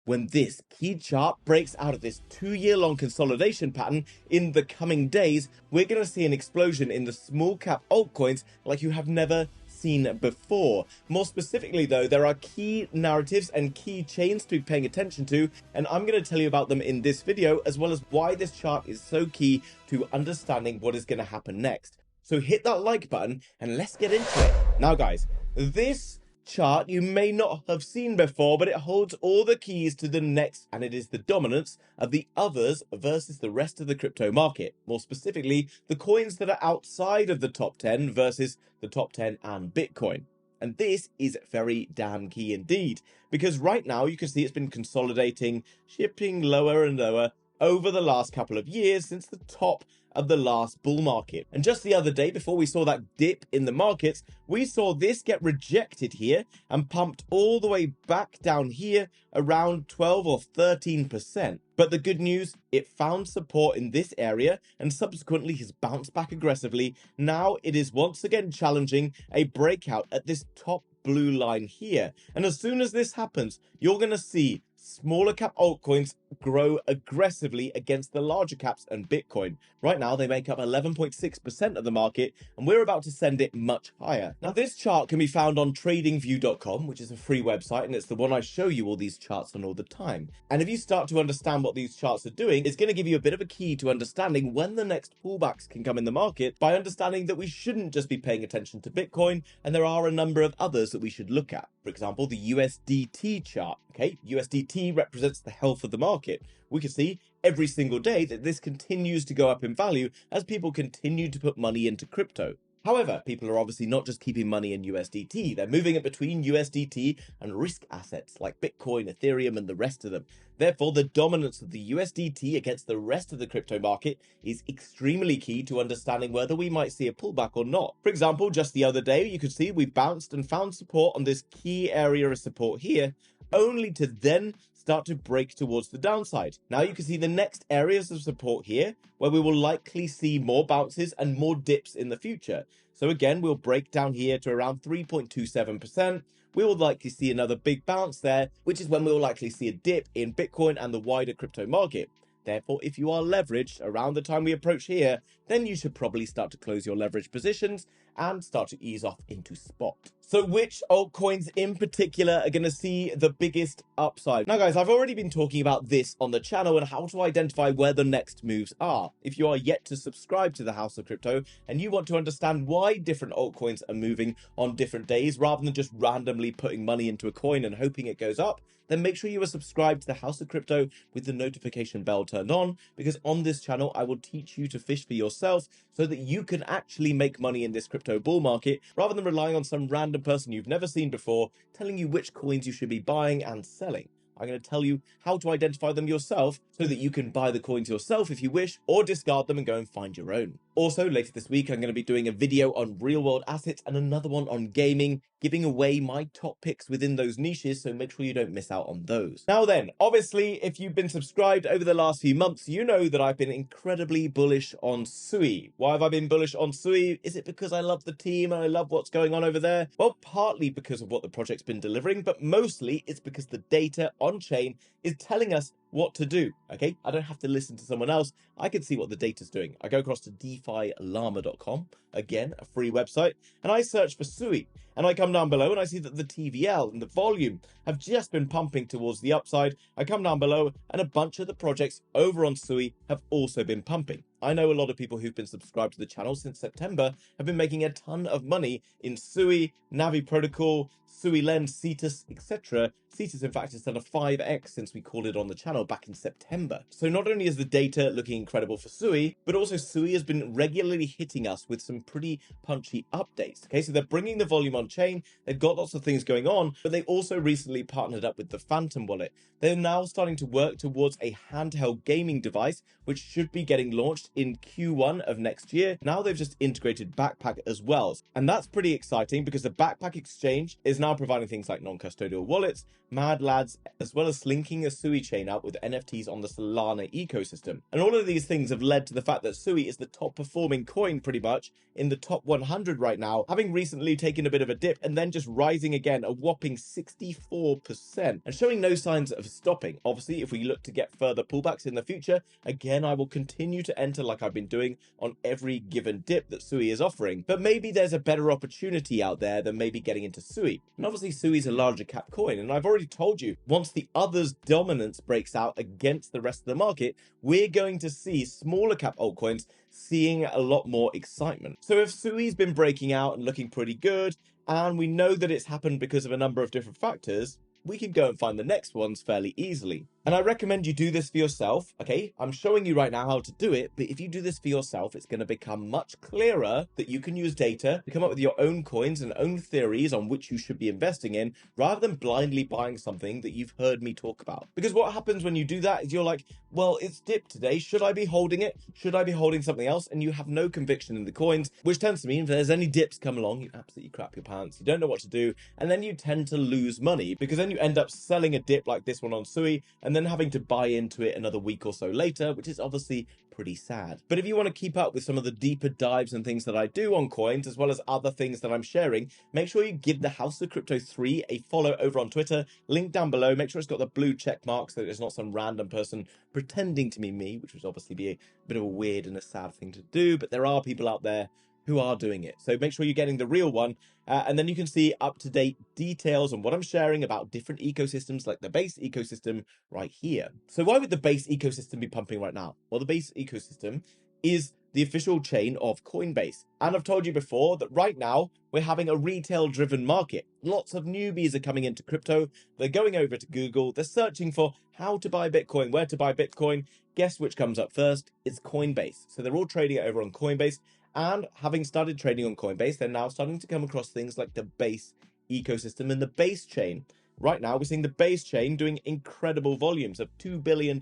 when this key chart breaks out of this 2-year-long consolidation pattern in the coming days, we're going to see an explosion in the small cap altcoins like you have never seen before. More specifically though, there are key narratives and key chains to be paying attention to, and I'm going to tell you about them in this video, as well as why this chart is so key to understanding what is going to happen next. So hit that like button and let's get into it. Now guys, this chart you may not have seen before, but it holds all the keys to the next, and it is the dominance of the others versus the rest of the crypto market. More specifically, the coins that are outside of the top 10 versus the top 10 and Bitcoin. And this is very damn key indeed, because right now you can see it's been consolidating, shipping lower and lower over the last couple of years since the top of the last bull market. And just the other day, before we saw that dip in the markets, we saw this get rejected here and pumped all the way back down here around 12 or 13%. But the good news, it found support in this area and subsequently has bounced back aggressively. Now it is once again challenging a breakout at this top blue line here. And as soon as this happens, you're going to see smaller cap altcoins grow aggressively against the larger caps and Bitcoin. Right now, they make up 11.6% of the market, and we're about to send it much higher. Now, this chart can be found on tradingview.com, which is a free website, and it's the one I show you all these charts on all the time. And if you start to understand what these charts are doing, it's going to give you a bit of a key to understanding when the next pullbacks can come in the market, by understanding that we shouldn't just be paying attention to Bitcoin, and there are a number of others that we should look at. For example, the USDT chart. Okay, USDT represents the health of the market. We can see every single day that this continues to go up in value as people continue to put money into crypto. However, people are obviously not just keeping money in USDT, they're moving it between USDT and risk assets like Bitcoin, Ethereum, and the rest of them. Therefore, the dominance of the USDT against the rest of the crypto market is extremely key to understanding whether we might see a pullback or not. For example, just the other day, you could see we bounced and found support on this key area of support here, only to then start to break towards the downside. Now you can see the next areas of support here, where we will likely see more bounces and more dips in the future. So again, we'll break down here to around 3.27%. We will likely see another big bounce there, which is when we'll likely see a dip in Bitcoin and the wider crypto market. Therefore, if you are leveraged around the time we approach here, then you should probably start to close your leverage positions and start to ease off into spot. So which altcoins in particular are going to see the biggest upside? Now guys, I've already been talking about this on the channel and how to identify where the next moves are. If you are yet to subscribe to the House of Crypto and you want to understand why different altcoins are moving on different days rather than just randomly putting money into a coin and hoping it goes up, then make sure you are subscribed to the House of Crypto with the notification bell turned on, because on this channel I will teach you to fish for yourself so that you can actually make money in this crypto bull market rather than relying on some random person you've never seen before telling you which coins you should be buying and selling. I'm going to tell you how to identify them yourself so that you can buy the coins yourself if you wish, or discard them and go and find your own. Also, later this week, I'm going to be doing a video on real world assets and another one on gaming, giving away my top picks within those niches, so make sure you don't miss out on those. Now then, obviously, if you've been subscribed over the last few months, you know that I've been incredibly bullish on Sui. Why have I been bullish on Sui? Is it because I love the team and I love what's going on over there? Well, partly because of what the project's been delivering, but mostly it's because the data on chain is telling us what to do. Okay, I don't have to listen to someone else. I can see what the data's doing. I go across to defilama.com, again a free website, and I search for Sui, and I come down below and I see that the TVL and the volume have just been pumping towards the upside. I come down below and a bunch of the projects over on Sui have also been pumping. I know a lot of people who've been subscribed to the channel since September have been making a ton of money in Sui, Navi Protocol, Sui Lens, Cetus, etc. Cetus, in fact, has done a 5x since we called it on the channel back in September. So not only is the data looking incredible for Sui, but also Sui has been regularly hitting us with some pretty punchy updates. Okay, so they're bringing the volume on chain, they've got lots of things going on, but they also recently partnered up with the Phantom wallet. They're now starting to work towards a handheld gaming device, which should be getting launched in Q1 of next year. Now they've just integrated Backpack as well. And that's pretty exciting because the Backpack Exchange is now providing things like non-custodial wallets, Mad Lads, as well as linking a Sui chain up with NFTs on the Solana ecosystem. And all of these things have led to the fact that Sui is the top performing coin pretty much in the top 100 right now, having recently taken a bit of a dip and then just rising again a whopping 64% and showing no signs of stopping. Obviously, if we look to get further pullbacks in the future, again, I will continue to enter like I've been doing on every given dip that Sui is offering. But maybe there's a better opportunity out there than maybe getting into Sui. And obviously, Sui is a larger cap coin. And I've already told you, once the others' dominance breaks out against the rest of the market, we're going to see smaller cap altcoins seeing a lot more excitement. So if Sui's been breaking out and looking pretty good, and we know that it's happened because of a number of different factors, we can go and find the next ones fairly easily. And I recommend you do this for yourself, okay? I'm showing you right now how to do it, but if you do this for yourself, it's going to become much clearer that you can use data to come up with your own coins and own theories on which you should be investing in, rather than blindly buying something that you've heard me talk about. Because what happens when you do that is you're like, well, it's dipped today. Should I be holding it? Should I be holding something else? And you have no conviction in the coins, which tends to mean if there's any dips come along, you absolutely crap your pants. You don't know what to do. And then you tend to lose money because then you end up selling a dip like this one on Sui and then having to buy into it another week or so later, which is obviously pretty sad. But if you want to keep up with some of the deeper dives and things that I do on coins, as well as other things that I'm sharing, make sure you give the House of Crypto 3 a follow over on Twitter, link down below. Make sure it's got the blue check mark so that it's not some random person pretending to be me, which would obviously be a bit of a weird and a sad thing to do, but there are people out there who are doing it. So make sure you're getting the real one. And then you can see up-to-date details on what I'm sharing about different ecosystems like the base ecosystem right here. So why would the base ecosystem be pumping right now? Well, the base ecosystem is the official chain of Coinbase. And I've told you before that right now we're having a retail-driven market. Lots of newbies are coming into crypto. They're going over to Google. They're searching for how to buy Bitcoin, where to buy Bitcoin. Guess which comes up first? It's Coinbase. So they're all trading it over on Coinbase. And having started trading on Coinbase, they're now starting to come across things like the base ecosystem and the base chain. Right now, we're seeing the base chain doing incredible volumes of $2 billion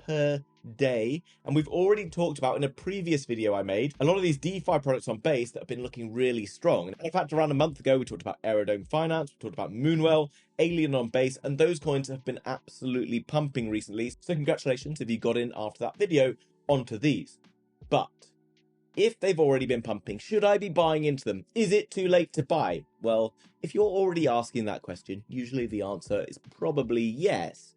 per day. And we've already talked about in a previous video I made, a lot of these DeFi products on base that have been looking really strong. And in fact, around a month ago, we talked about Aerodome Finance, we talked about Moonwell, Alien on base, and those coins have been absolutely pumping recently. So congratulations if you got in after that video onto these. But if they've already been pumping, should I be buying into them? Is it too late to buy? Well, if you're already asking that question, usually the answer is probably yes.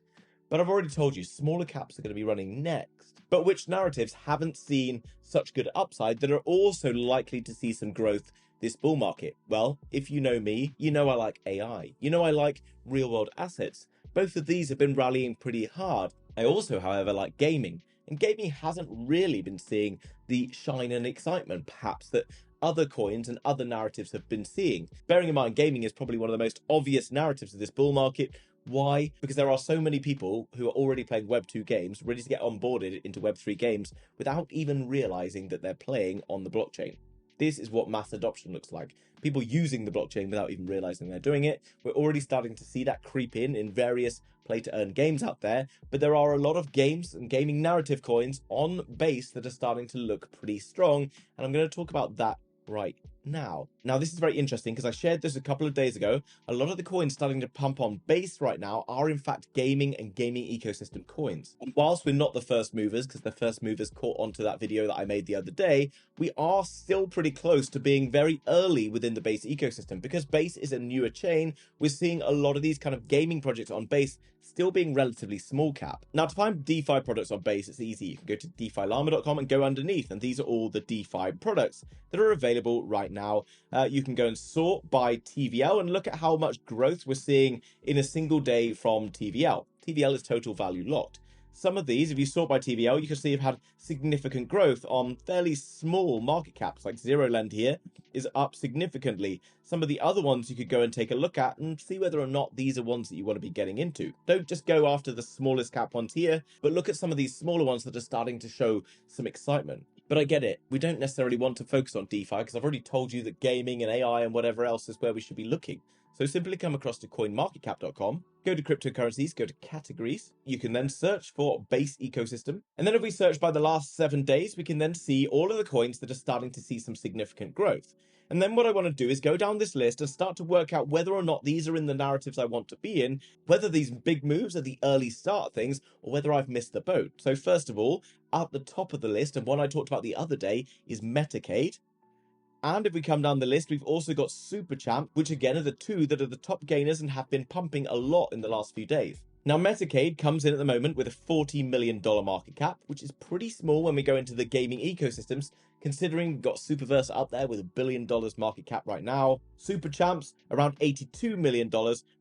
But I've already told you, smaller caps are going to be running next. But which narratives haven't seen such good upside that are also likely to see some growth this bull market? Well, if you know me, you know I like AI. You know I like real-world assets. Both of these have been rallying pretty hard. I also, however, like gaming. And gaming hasn't really been seeing the shine and excitement, perhaps, that other coins and other narratives have been seeing. Bearing in mind, gaming is probably one of the most obvious narratives of this bull market. Why? Because there are so many people who are already playing Web 2 games, ready to get onboarded into Web 3 games without even realizing that they're playing on the blockchain. This is what mass adoption looks like. People using the blockchain without even realizing they're doing it. We're already starting to see that creep in various play-to-earn games out there, but there are a lot of games and gaming narrative coins on base that are starting to look pretty strong, and I'm going to talk about that right now. Now, this is very interesting because I shared this a couple of days ago. A lot of the coins starting to pump on base right now are in fact gaming and gaming ecosystem coins. And whilst we're not the first movers, because the first movers caught onto that video that I made the other day, we are still pretty close to being very early within the base ecosystem. Because base is a newer chain, we're seeing a lot of these kind of gaming projects on base still being relatively small cap. Now, to find DeFi products on base, it's easy. You can go to defilama.com and go underneath, and these are all the DeFi products that are available right now. You can go and sort by TVL and look at how much growth we're seeing in a single day from TVL. TVL is total value locked. Some of these, if you sort by TVL, you can see have had significant growth on fairly small market caps, like Zero Lend here is up significantly. Some of the other ones you could go and take a look at and see whether or not these are ones that you want to be getting into. Don't just go after the smallest cap ones here, but look at some of these smaller ones that are starting to show some excitement. But I get it. We don't necessarily want to focus on DeFi because I've already told you that gaming and AI and whatever else is where we should be looking. So simply come across to coinmarketcap.com, go to cryptocurrencies, go to categories. You can then search for base ecosystem. And then if we search by the last 7 days, we can then see all of the coins that are starting to see some significant growth. And then what I want to do is go down this list and start to work out whether or not these are in the narratives I want to be in, whether these big moves are the early start things, or whether I've missed the boat. So first of all, at the top of the list, and one I talked about the other day, is Metacade. And if we come down the list, we've also got Superchamp, which again are the two that are the top gainers and have been pumping a lot in the last few days. Now, Metacade comes in at the moment with a $40 million market cap, which is pretty small when we go into the gaming ecosystems, considering we've got Superverse up there with $1 billion market cap right now. Superchamp's around $82 million,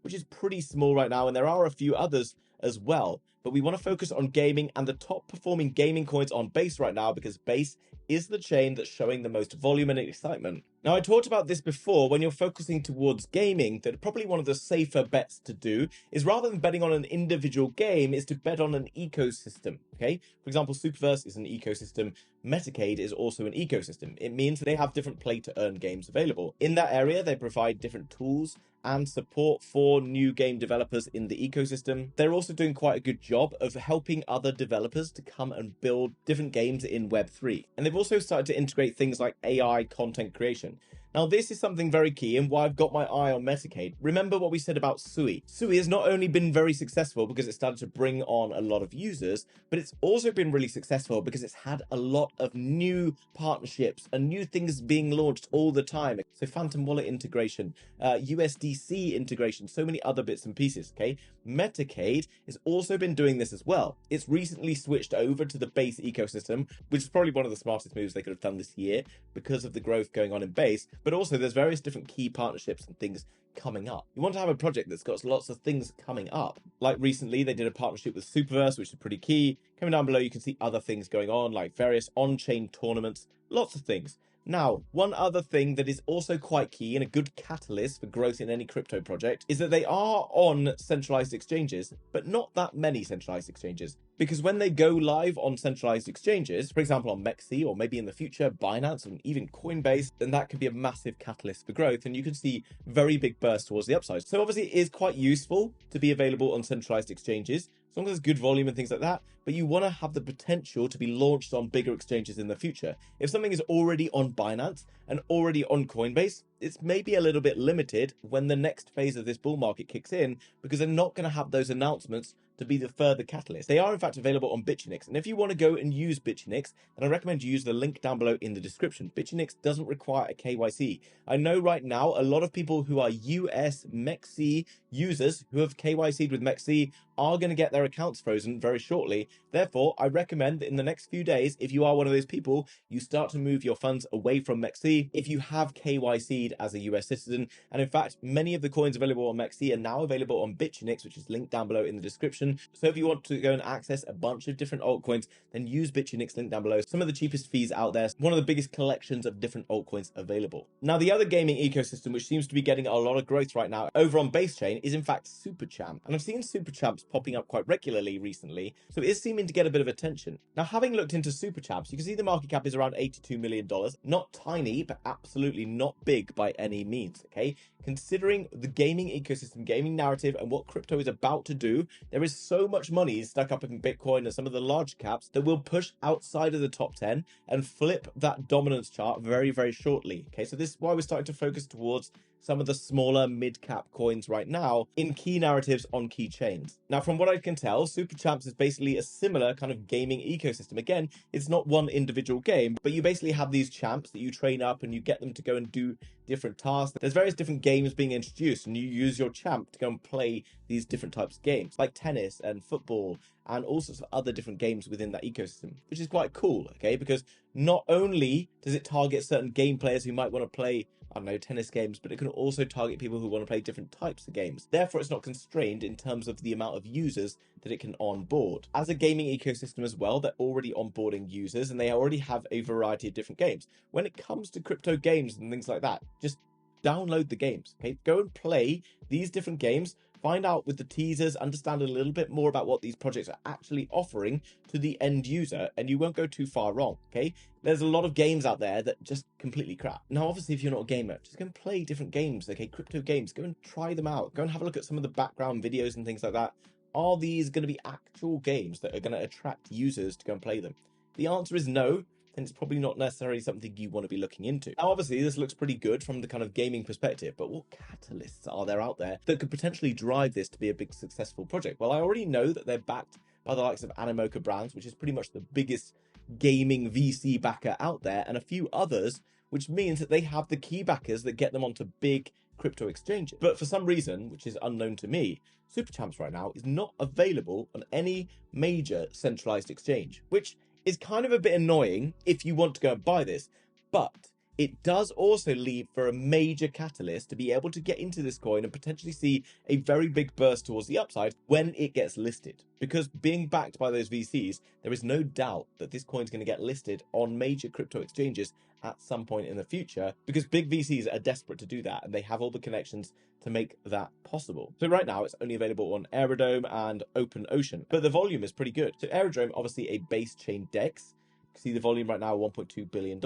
which is pretty small right now, and there are a few others as well. But we want to focus on gaming and the top performing gaming coins on Base right now, because Base is the chain that's showing the most volume and excitement. Now, I talked about this before. When you're focusing towards gaming, that probably one of the safer bets to do is, rather than betting on an individual game, is to bet on an ecosystem. Okay, for example, Superverse is an ecosystem. Metacade is also an ecosystem. It means they have different play to earn games available. In that area, they provide different tools and support for new game developers in the ecosystem. They're also doing quite a good job of helping other developers to come and build different games in Web3. And they've also started to integrate things like AI content creation. Now, this is something very key and why I've got my eye on Metacade. Remember what we said about Sui. Sui has not only been very successful because it started to bring on a lot of users, but it's also been really successful because it's had a lot of new partnerships and new things being launched all the time. So Phantom Wallet integration, USDC integration, so many other bits and pieces, okay? Metacade has also been doing this as well. It's recently switched over to the Base ecosystem, which is probably one of the smartest moves they could have done this year because of the growth going on in Base. But also there's various different key partnerships and things coming up. You want to have a project that's got lots of things coming up. Like recently they did a partnership with Superverse, which is pretty key. Coming down below, you can see other things going on, like various on-chain tournaments, lots of things. Now, one other thing that is also quite key and a good catalyst for growth in any crypto project is that they are on centralized exchanges, but not that many centralized exchanges. Because when they go live on centralized exchanges, for example on MEXC or maybe in the future Binance and even Coinbase, then that could be a massive catalyst for growth and you can see very big bursts towards the upside. So obviously it is quite useful to be available on centralized exchanges, as long as there's good volume and things like that, but you want to have the potential to be launched on bigger exchanges in the future. If something is already on Binance and already on Coinbase, it's maybe a little bit limited when the next phase of this bull market kicks in, because they're not going to have those announcements to be the further catalyst. They are in fact available on Bitunix, and if you want to go and use Bitunix, then I recommend you use the link down below in the description. Bitunix doesn't require a KYC. I know right now a lot of people who are US MEXC users who have KYC'd with MEXC are going to get their accounts frozen very shortly. Therefore, I recommend that in the next few days, if you are one of those people, you start to move your funds away from MEXC if you have KYC'd as a US citizen. And in fact, many of the coins available on MEXC are now available on Bitunix, which is linked down below in the description. So if you want to go and access a bunch of different altcoins, then use Bitunix, link down below. Some of the cheapest fees out there, one of the biggest collections of different altcoins available. Now, the other gaming ecosystem, which seems to be getting a lot of growth right now over on Base Chain, is in fact Superchamp. And I've seen Superchamps popping up quite regularly recently, so it is seeming to get a bit of attention. Now, having looked into Superchamps, you can see the market cap is around $82 million. Not tiny, but absolutely not big by any means, okay? Considering the gaming ecosystem, gaming narrative, and what crypto is about to do, there is so much money stuck up in Bitcoin and some of the large caps that will push outside of the top 10 and flip that dominance chart very, very shortly. Okay, so this is why we're starting to focus towards some of the smaller mid-cap coins right now in key narratives on key chains. Now, from what I can tell, Superchamps is basically a similar kind of gaming ecosystem. Again, it's not one individual game, but you basically have these champs that you train up and you get them to go and do different tasks. There's various different games being introduced and you use your champ to go and play these different types of games, like tennis and football and all sorts of other different games within that ecosystem, which is quite cool, okay? Because not only does it target certain game players who might want to play, I don't know, tennis games, but it can also target people who want to play different types of games. Therefore, it's not constrained in terms of the amount of users that it can onboard. As a gaming ecosystem as well, they're already onboarding users and they already have a variety of different games. When it comes to crypto games and things like that, just download the games, okay? Go and play these different games. find out with the teasers, understand a little bit more about what these projects are actually offering to the end user, and you won't go too far wrong, okay? There's a lot of games out there that just completely crap. Now, obviously, if you're not a gamer, just go and play different games, okay? Crypto games, go and try them out. Go and have a look at some of the background videos and things like that. Are these going to be actual games that are going to attract users to go and play them? The answer is no, then it's probably not necessarily something you want to be looking into. Now, obviously, this looks pretty good from the kind of gaming perspective, but what catalysts are there out there that could potentially drive this to be a big successful project? Well, I already know that they're backed by the likes of Animoca Brands, which is pretty much the biggest gaming VC backer out there, and a few others, which means that they have the key backers that get them onto big crypto exchanges. But for some reason, which is unknown to me, Super Champs right now is not available on any major centralized exchange, which is kind of a bit annoying if you want to go and buy this, but it does also leave for a major catalyst to be able to get into this coin and potentially see a very big burst towards the upside when it gets listed. Because being backed by those VCs, there is no doubt that this coin is going to get listed on major crypto exchanges at some point in the future, because big VCs are desperate to do that and they have all the connections to make that possible. So right now it's only available on Aerodrome and OpenOcean, but the volume is pretty good. So Aerodrome, obviously a base chain DEX. You can see the volume right now, $1.2 billion.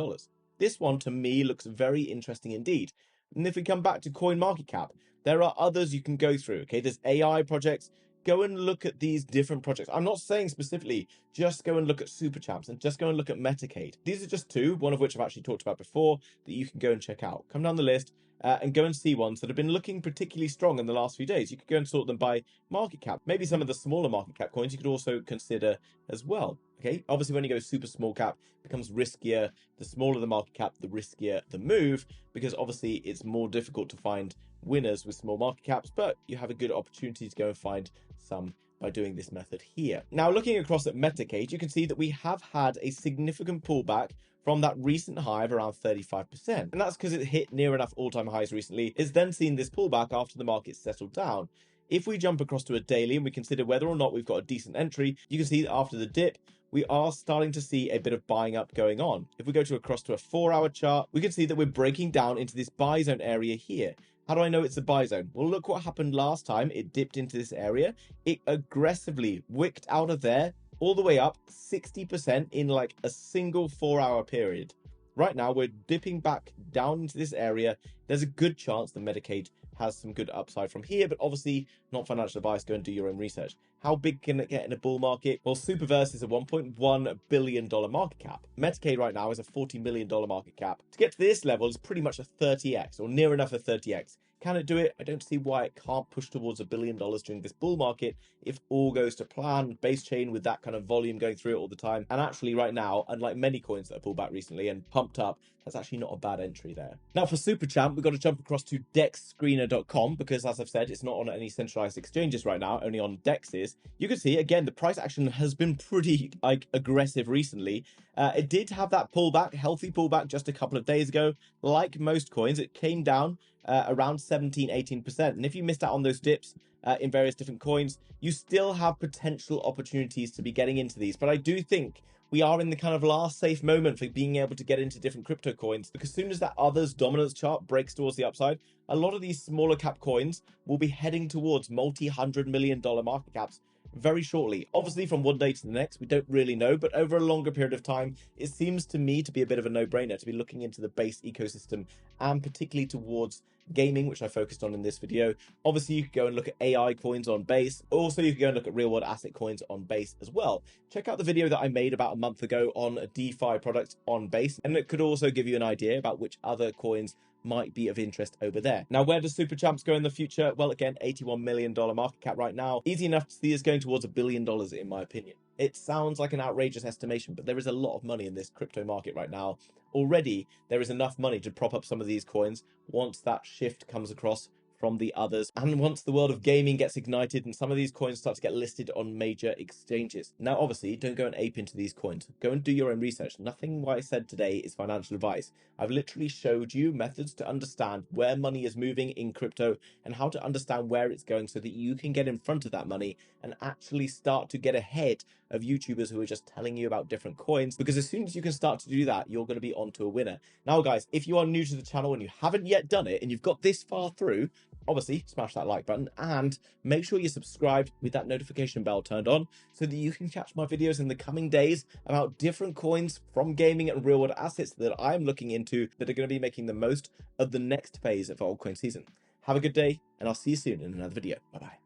This one, to me, looks very interesting indeed. And if we come back to CoinMarketCap, there are others you can go through, okay? There's AI projects. Go and look at these different projects. I'm not saying specifically just go and look at Super Champs and just go and look at Metacade. These are just two, one of which I've actually talked about before, that you can go and check out. Come down the list and go and see ones that have been looking particularly strong in the last few days. You could go and sort them by market cap. Maybe some of the smaller market cap coins you could also consider as well. Okay, obviously when you go super small cap, it becomes riskier. The smaller the market cap, the riskier the move, because obviously it's more difficult to find winners with small market caps, but you have a good opportunity to go and find some by doing this method here. Now, looking across at Metacade, you can see that we have had a significant pullback from that recent high of around 35%. And that's because it hit near enough all-time highs recently. It's then seen this pullback after the market settled down. If we jump across to a daily and we consider whether or not we've got a decent entry, you can see that after the dip, we are starting to see a bit of buying up going on. If we go across to a 4-hour chart, we can see that we're breaking down into this buy zone area here. How do I know it's a buy zone? Well, look what happened last time it dipped into this area. It aggressively wicked out of there all the way up 60% in like a single 4-hour period. Right now, we're dipping back down into this area. There's a good chance the Metacade has some good upside from here, but obviously not financial advice. Go and do your own research. How big can it get in a bull market? Well, Superverse is a $1.1 billion market cap. Metacade right now is a $40 million market cap. To get to this level is pretty much a 30x or near enough a 30x. Can it do it? I don't see why it can't push towards $1 billion during this bull market if all goes to plan. Base chain with that kind of volume going through it all the time. And actually right now, unlike many coins that have pulled back recently and pumped up, that's actually not a bad entry there. Now for Super Champ, we've got to jump across to dexscreener.com because, as I've said, it's not on any centralized exchanges right now, only on dexes. You can see, again, the price action has been pretty aggressive recently. It did have that pullback, healthy pullback just a couple of days ago. Like most coins, it came down around 17-18%. And if you missed out on those dips in various different coins, you still have potential opportunities to be getting into these. But I do think we are in the kind of last safe moment for being able to get into different crypto coins, because as soon as that others dominance chart breaks towards the upside, a lot of these smaller cap coins will be heading towards multi-$100 million market caps very shortly. Obviously, from one day to the next, we don't really know, but over a longer period of time, it seems to me to be a bit of a no-brainer to be looking into the base ecosystem, and particularly towards gaming, which I focused on in this video. Obviously, you could go and look at AI coins on base. Also, you could go and look at real-world asset coins on base as well. Check out the video that I made about a month ago on DeFi products on base, and it could also give you an idea about which other coins might be of interest over there. Now, where does Super Champs go in the future? Well, again, $81 million market cap right now. Easy enough to see us going towards $1 billion, in my opinion. It sounds like an outrageous estimation, but there is a lot of money in this crypto market right now. Already, there is enough money to prop up some of these coins once that shift comes across from the others, and once the world of gaming gets ignited and some of these coins start to get listed on major exchanges. Now, obviously, don't go and ape into these coins. Go and do your own research. Nothing what I said today is financial advice. I've literally showed you methods to understand where money is moving in crypto and how to understand where it's going so that you can get in front of that money and actually start to get ahead of YouTubers who are just telling you about different coins, because as soon as you can start to do that, you're going to be onto a winner. Now, guys, if you are new to the channel and you haven't yet done it and you've got this far through, obviously smash that like button and make sure you're subscribed with that notification bell turned on so that you can catch my videos in the coming days about different coins from gaming and real world assets that I'm looking into that are going to be making the most of the next phase of altcoin season. Have a good day, and I'll see you soon in another video. Bye bye.